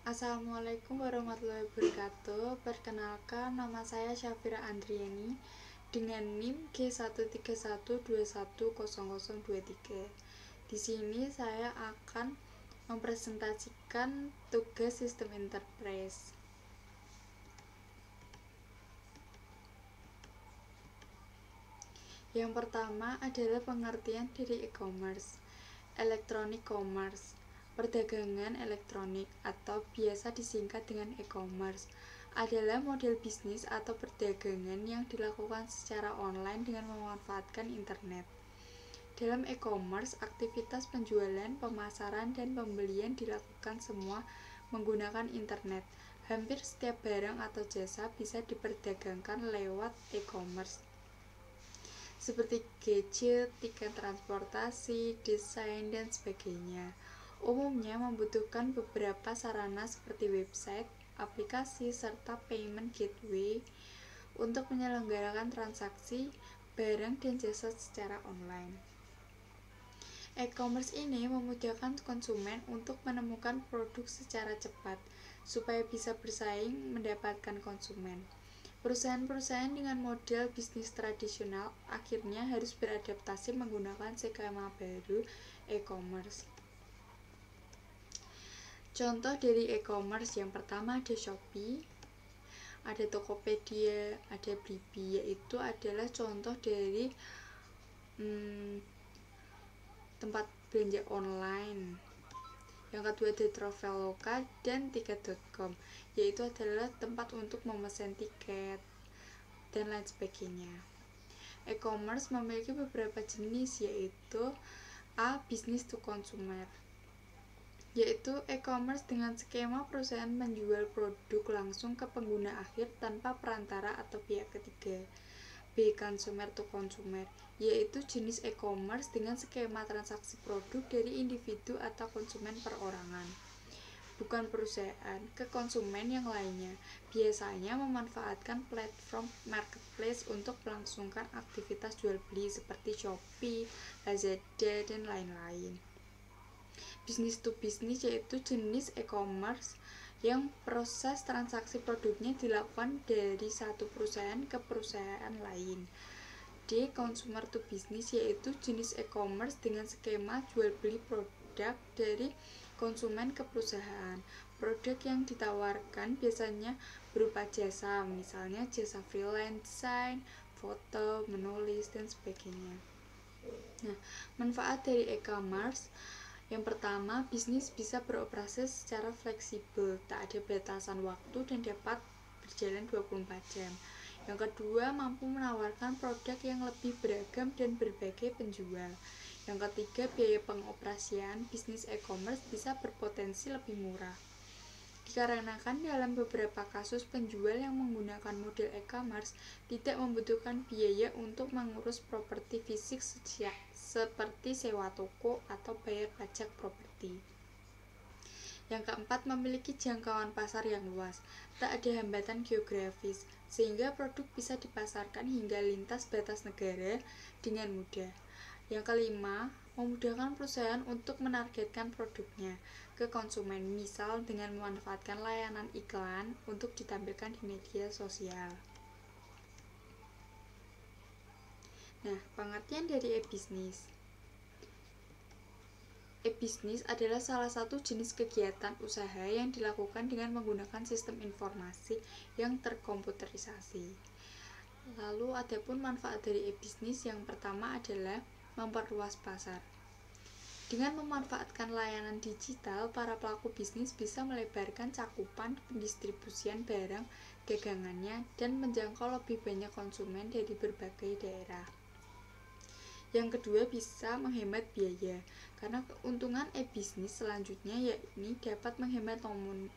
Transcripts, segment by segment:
Assalamualaikum warahmatullahi wabarakatuh. Perkenalkan, nama saya Syafira Andriani dengan NIM G131210023. Di sini saya akan mempresentasikan tugas sistem enterprise. Yang pertama adalah pengertian dari e-commerce. Electronic commerce, perdagangan elektronik atau biasa disingkat dengan e-commerce, adalah model bisnis atau perdagangan yang dilakukan secara online dengan memanfaatkan internet. Dalam e-commerce, aktivitas penjualan, pemasaran, dan pembelian dilakukan semua menggunakan internet. Hampir setiap barang atau jasa bisa diperdagangkan lewat e-commerce, seperti gadget, tiket transportasi, desain, dan sebagainya. Umumnya membutuhkan beberapa sarana seperti website, aplikasi, serta payment gateway untuk menyelenggarakan transaksi barang dan jasa secara online. E-commerce ini memudahkan konsumen untuk menemukan produk secara cepat supaya bisa bersaing mendapatkan konsumen. Perusahaan-perusahaan dengan model bisnis tradisional akhirnya harus beradaptasi menggunakan skema baru e-commerce. Contoh dari e-commerce yang pertama ada Shopee, ada Tokopedia, ada Blibli, yaitu adalah contoh dari tempat belanja online. Yang kedua ada Traveloka dan Tiket.com, yaitu adalah tempat untuk memesan tiket dan lain sebagainya. E-commerce memiliki beberapa jenis, yaitu A. Business to consumer, yaitu e-commerce dengan skema perusahaan menjual produk langsung ke pengguna akhir tanpa perantara atau pihak ketiga. B. Consumer to consumer, yaitu jenis e-commerce dengan skema transaksi produk dari individu atau konsumen perorangan, bukan perusahaan, ke konsumen yang lainnya, biasanya memanfaatkan platform marketplace untuk melangsungkan aktivitas jual beli seperti Shopee, Lazada, dan lain-lain. Business to business yaitu jenis e-commerce yang proses transaksi produknya dilakukan dari satu perusahaan ke perusahaan lain. D. Consumer to business yaitu jenis e-commerce dengan skema jual beli produk dari konsumen ke perusahaan. Produk yang ditawarkan biasanya berupa jasa, misalnya jasa freelance design, foto, menulis, dan sebagainya. Nah, manfaat dari e-commerce yang pertama, bisnis bisa beroperasi secara fleksibel, tak ada batasan waktu dan dapat berjalan 24 jam. Yang kedua, mampu menawarkan produk yang lebih beragam dan berbagai penjual. Yang ketiga, biaya pengoperasian bisnis e-commerce bisa berpotensi lebih murah. Dikarenakan dalam beberapa kasus penjual yang menggunakan model e-commerce tidak membutuhkan biaya untuk mengurus properti fisik seperti sewa toko atau bayar pajak properti. Yang keempat, memiliki jangkauan pasar yang luas, tak ada hambatan geografis, sehingga produk bisa dipasarkan hingga lintas batas negara dengan mudah. Yang kelima, memudahkan perusahaan untuk menargetkan produknya ke konsumen, misal dengan memanfaatkan layanan iklan untuk ditampilkan di media sosial. Nah, pengertian dari e-bisnis. E-bisnis adalah salah satu jenis kegiatan usaha yang dilakukan dengan menggunakan sistem informasi yang terkomputerisasi. Lalu adapun manfaat dari e-bisnis yang pertama adalah memperluas pasar. Dengan memanfaatkan layanan digital, para pelaku bisnis bisa melebarkan cakupan pendistribusian barang dagangannya dan menjangkau lebih banyak konsumen dari berbagai daerah. Yang kedua, bisa menghemat biaya, karena keuntungan e-bisnis selanjutnya yakni dapat menghemat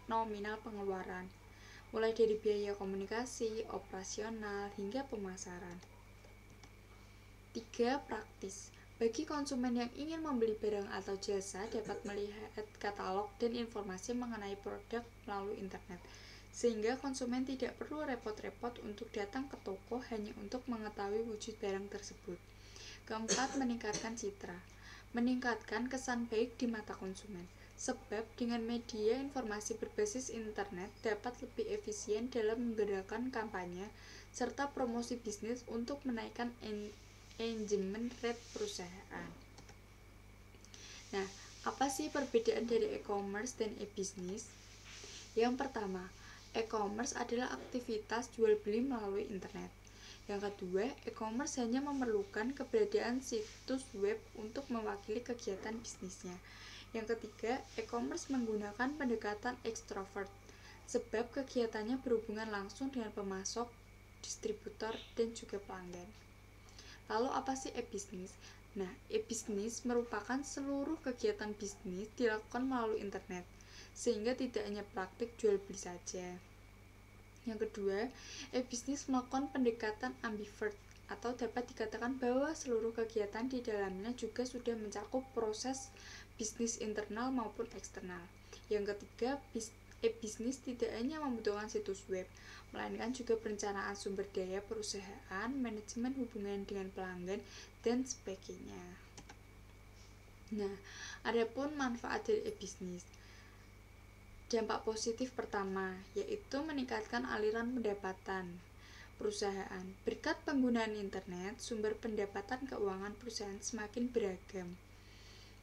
nominal pengeluaran, mulai dari biaya komunikasi, operasional, hingga pemasaran. 3. Praktis. Bagi konsumen yang ingin membeli barang atau jasa dapat melihat katalog dan informasi mengenai produk melalui internet, sehingga konsumen tidak perlu repot-repot untuk datang ke toko hanya untuk mengetahui wujud barang tersebut. Keempat, meningkatkan citra. Meningkatkan kesan baik di mata konsumen. sebab dengan media informasi berbasis internet dapat lebih efisien dalam menggerakkan kampanye serta promosi bisnis untuk menaikkan engagement rate perusahaan. Nah, apa sih perbedaan dari e-commerce dan e-business? Yang pertama, e-commerce adalah aktivitas jual beli melalui internet. Yang kedua, e-commerce hanya memerlukan keberadaan situs web untuk mewakili kegiatan bisnisnya. Yang ketiga, e-commerce menggunakan pendekatan extrovert, sebab kegiatannya berhubungan langsung dengan pemasok, distributor, dan juga pelanggan. Lalu apa sih e-business? Nah, e-business merupakan seluruh kegiatan bisnis dilakukan melalui internet, sehingga tidak hanya praktik jual beli saja. Yang kedua, e-business melakukan pendekatan ambivert, atau dapat dikatakan bahwa seluruh kegiatan di dalamnya juga sudah mencakup proses bisnis internal maupun eksternal. Yang ketiga, e-business tidak hanya membutuhkan situs web, melainkan juga perencanaan sumber daya perusahaan, manajemen hubungan dengan pelanggan, dan sebagainya. Nah, adapun manfaat dari e-business. Dampak positif pertama, yaitu meningkatkan aliran pendapatan perusahaan. Berkat penggunaan internet, sumber pendapatan keuangan perusahaan semakin beragam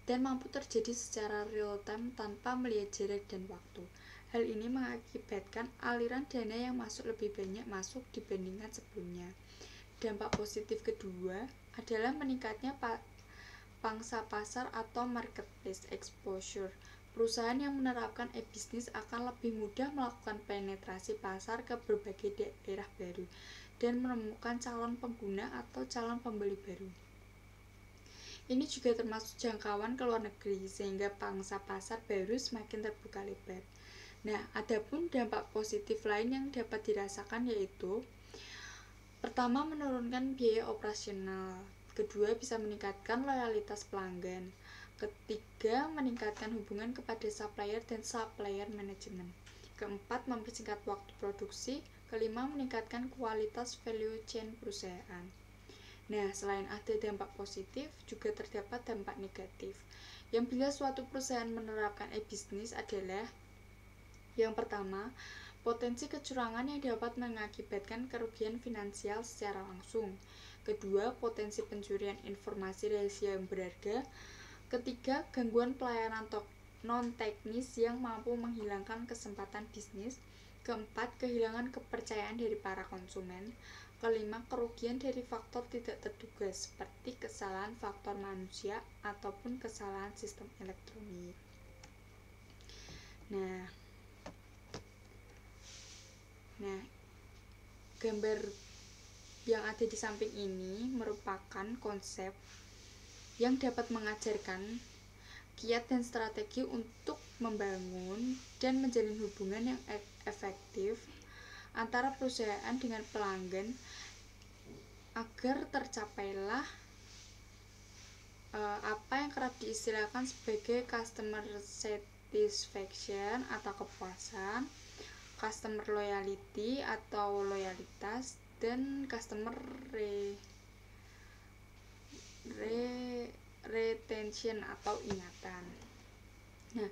dan mampu terjadi secara real time tanpa melihat jarak dan waktu. Hal ini mengakibatkan aliran dana yang masuk lebih banyak masuk dibandingkan sebelumnya. Dampak positif kedua adalah meningkatnya pangsa pasar atau marketplace exposure. Perusahaan yang menerapkan e-business akan lebih mudah melakukan penetrasi pasar ke berbagai daerah baru dan menemukan calon pengguna atau calon pembeli baru. Ini juga termasuk jangkauan ke luar negeri, sehingga pangsa pasar baru semakin terbuka lebar. Nah, adapun dampak positif lain yang dapat dirasakan yaitu pertama, menurunkan biaya operasional. Kedua, bisa meningkatkan loyalitas pelanggan. Ketiga, meningkatkan hubungan kepada supplier dan supplier manajemen. Keempat, mempersingkat waktu produksi. Kelima, meningkatkan kualitas value chain perusahaan. Nah, selain ada dampak positif, juga terdapat dampak negatif. Yang bila suatu perusahaan menerapkan e-business adalah yang pertama, potensi kecurangan yang dapat mengakibatkan kerugian finansial secara langsung. Kedua, potensi pencurian informasi rahasia yang berharga. Ketiga, gangguan pelayanan non-teknis yang mampu menghilangkan kesempatan bisnis. Keempat, kehilangan kepercayaan dari para konsumen. Kelima, kerugian dari faktor tidak terduga seperti kesalahan faktor manusia ataupun kesalahan sistem elektronik. Nah, gambar yang ada di samping ini merupakan konsep yang dapat mengajarkan kiat dan strategi untuk membangun dan menjalin hubungan yang efektif antara perusahaan dengan pelanggan agar tercapailah apa yang kerap diistilahkan sebagai customer satisfaction atau kepuasan, customer loyalty atau loyalitas, dan customer retention atau ingatan. Nah,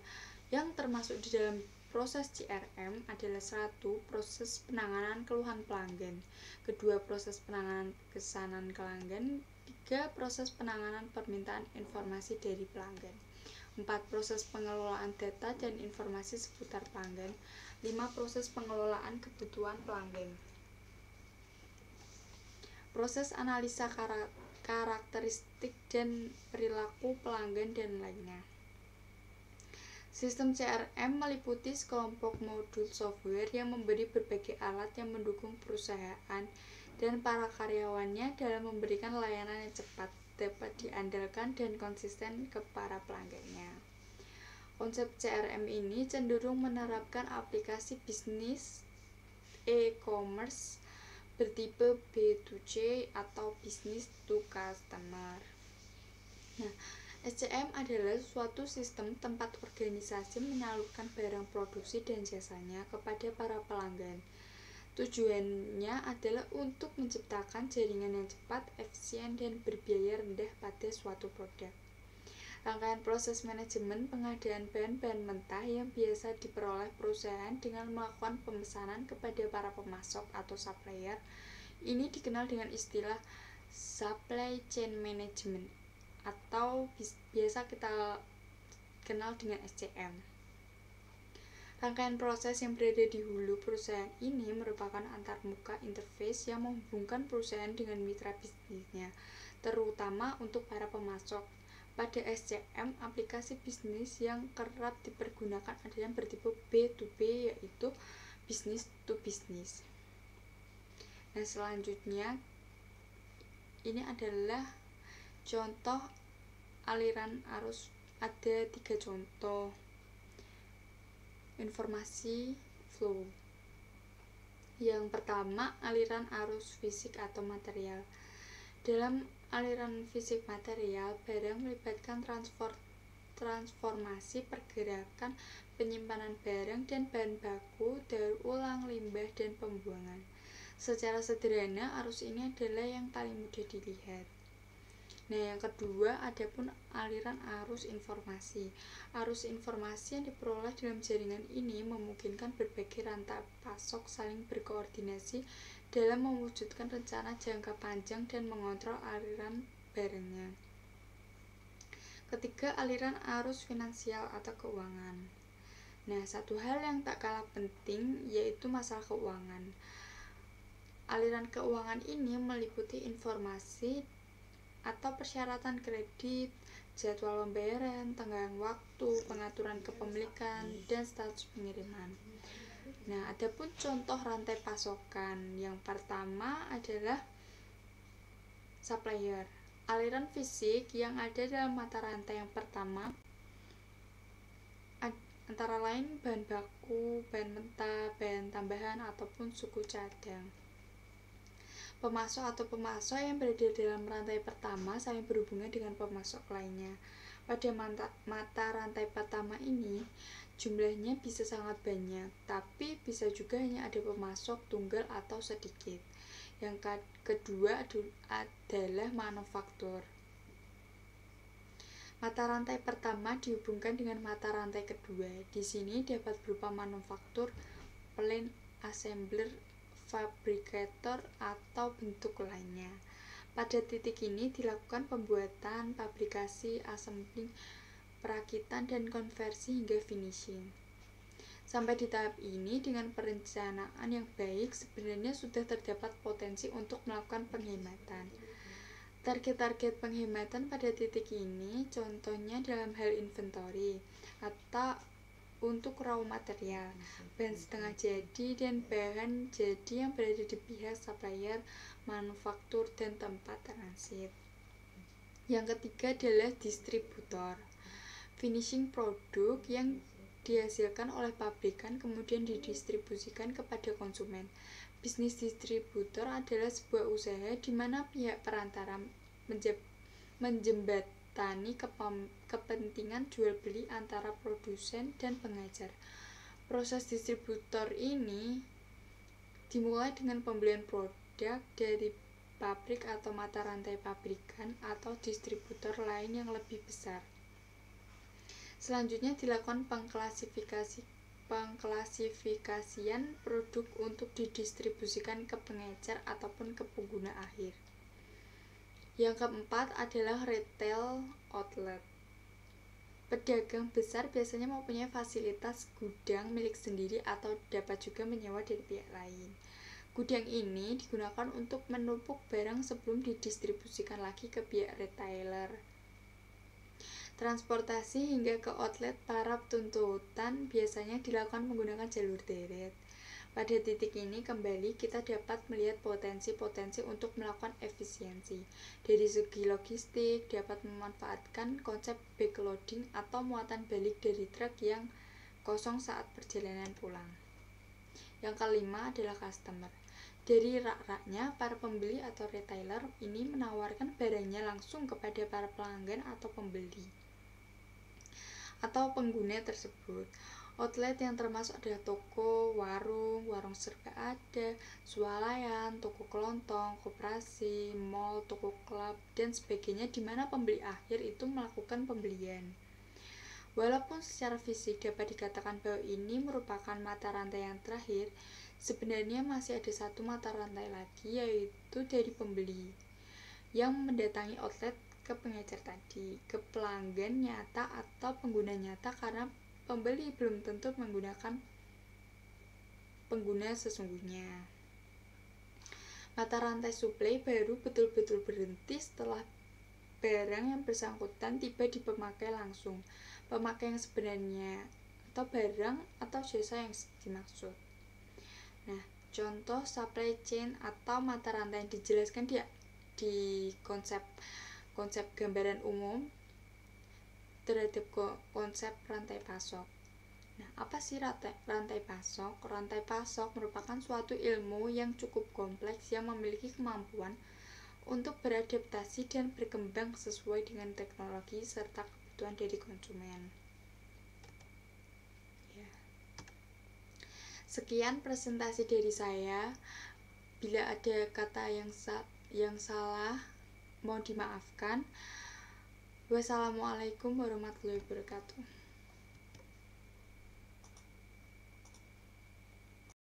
yang termasuk di dalam proses CRM adalah 1. Proses penanganan keluhan pelanggan. 2. Proses penanganan pesanan pelanggan. 3. Proses penanganan permintaan informasi dari pelanggan. 4. Proses pengelolaan data dan informasi seputar pelanggan. 5. Proses pengelolaan kebutuhan pelanggan. Proses analisa karakteristik dan perilaku pelanggan dan lainnya. Sistem CRM meliputi sekelompok modul software yang memberi berbagai alat yang mendukung perusahaan dan para karyawannya dalam memberikan layanan yang cepat, dapat diandalkan dan konsisten ke para pelanggannya. Konsep CRM ini cenderung menerapkan aplikasi bisnis e-commerce bertipe B2C atau business to customer. Nah, SCM adalah suatu sistem tempat organisasi menyalurkan barang produksi dan jasanya kepada para pelanggan. Tujuannya adalah untuk menciptakan jaringan yang cepat, efisien, dan berbiaya rendah pada suatu produk. Rangkaian proses manajemen pengadaan bahan-bahan mentah yang biasa diperoleh perusahaan dengan melakukan pemesanan kepada para pemasok atau supplier. Ini dikenal dengan istilah supply chain management atau biasa kita kenal dengan SCM. Rangkaian proses yang berada di hulu perusahaan ini merupakan antarmuka interface yang menghubungkan perusahaan dengan mitra bisnisnya, terutama untuk para pemasok. Pada SCM, aplikasi bisnis yang kerap dipergunakan adalah yang bertipe B2B, yaitu business to business. Nah, selanjutnya ini adalah contoh aliran arus. Ada 3 contoh informasi flow. Yang pertama, aliran arus fisik atau material. Dalam aliran fisik material, barang melibatkan transformasi pergerakan, penyimpanan barang dan bahan baku, daur ulang, limbah, dan pembuangan. Secara sederhana, arus ini adalah yang paling mudah dilihat. Nah, yang kedua, adapun aliran arus informasi. Arus informasi yang diperoleh dalam jaringan ini memungkinkan berbagai rantai pasok saling berkoordinasi dalam mewujudkan rencana jangka panjang dan mengontrol aliran barangnya. Ketiga, aliran arus finansial atau keuangan. Nah, satu hal yang tak kalah penting yaitu masalah keuangan. Aliran keuangan ini meliputi informasi atau persyaratan kredit, jadwal pembayaran, tenggang waktu, pengaturan kepemilikan, dan status pengiriman. Nah, adapun contoh rantai pasokan. Yang pertama adalah supplier. Aliran fisik yang ada dalam mata rantai yang pertama antara lain bahan baku, bahan mentah, bahan tambahan, ataupun suku cadang. Pemasok atau pemasok yang berada dalam rantai pertama saling berhubungan dengan pemasok lainnya. Pada mata rantai pertama ini, jumlahnya bisa sangat banyak, tapi bisa juga hanya ada pemasok tunggal atau sedikit. Yang kedua adalah manufaktur. Mata rantai pertama dihubungkan dengan mata rantai kedua. Di sini dapat berupa manufaktur, plant assembler, fabrikator, atau bentuk lainnya. Pada titik ini dilakukan pembuatan, fabrikasi, assembling, perakitan, dan konversi hingga finishing. Sampai di tahap ini, dengan perencanaan yang baik, sebenarnya sudah terdapat potensi untuk melakukan penghematan. Target-target penghematan pada titik ini contohnya dalam hal inventory atau untuk raw material, bahan setengah jadi, dan bahan jadi yang berada di pihak supplier, manufaktur, dan tempat transit. Yang ketiga adalah distributor. Finishing produk yang dihasilkan oleh pabrikan kemudian didistribusikan kepada konsumen. Bisnis distributor adalah sebuah usaha di mana pihak perantara menjembatani kepentingan jual beli antara produsen dan pengecer. Proses distributor ini dimulai dengan pembelian produk dari pabrik atau mata rantai pabrikan atau distributor lain yang lebih besar. Selanjutnya dilakukan pengklasifikasian produk untuk didistribusikan ke pengecer ataupun ke pengguna akhir. Yang keempat adalah retail outlet. Pedagang besar biasanya mempunyai fasilitas gudang milik sendiri atau dapat juga menyewa dari pihak lain. Gudang ini digunakan untuk menumpuk barang sebelum didistribusikan lagi ke pihak retailer. Transportasi hingga ke outlet para tuntutan biasanya dilakukan menggunakan jalur darat. Pada titik ini kembali kita dapat melihat potensi-potensi untuk melakukan efisiensi. Dari segi logistik dapat memanfaatkan konsep backloading atau muatan balik dari truk yang kosong saat perjalanan pulang. Yang kelima adalah customer. Dari rak-raknya, para pembeli atau retailer ini menawarkan barangnya langsung kepada para pelanggan atau pembeli atau pengguna tersebut. Outlet yang termasuk ada toko, warung, warung serba ada, swalayan, toko kelontong, koperasi, mall, toko klub, dan sebagainya di mana pembeli akhir itu melakukan pembelian. Walaupun secara fisik dapat dikatakan bahwa ini merupakan mata rantai yang terakhir, sebenarnya masih ada satu mata rantai lagi, yaitu dari pembeli yang mendatangi outlet ke pengecer tadi, ke pelanggan nyata atau pengguna nyata, karena pembeli belum tentu menggunakan pengguna sesungguhnya. Mata rantai suplai baru betul-betul berhenti setelah barang yang bersangkutan tiba di pemakai langsung, pemakai yang sebenarnya, atau barang atau jasa yang dimaksud. Nah, contoh supply chain atau mata rantai yang dijelaskan di konsep gambaran umum terhadap konsep rantai pasok. Nah, apa sih rantai pasok? Rantai pasok merupakan suatu ilmu yang cukup kompleks yang memiliki kemampuan untuk beradaptasi dan berkembang sesuai dengan teknologi serta kebutuhan dari konsumen. Ya. Sekian presentasi dari saya. Bila ada kata yang salah, mohon dimaafkan. Wassalamualaikum warahmatullahi wabarakatuh.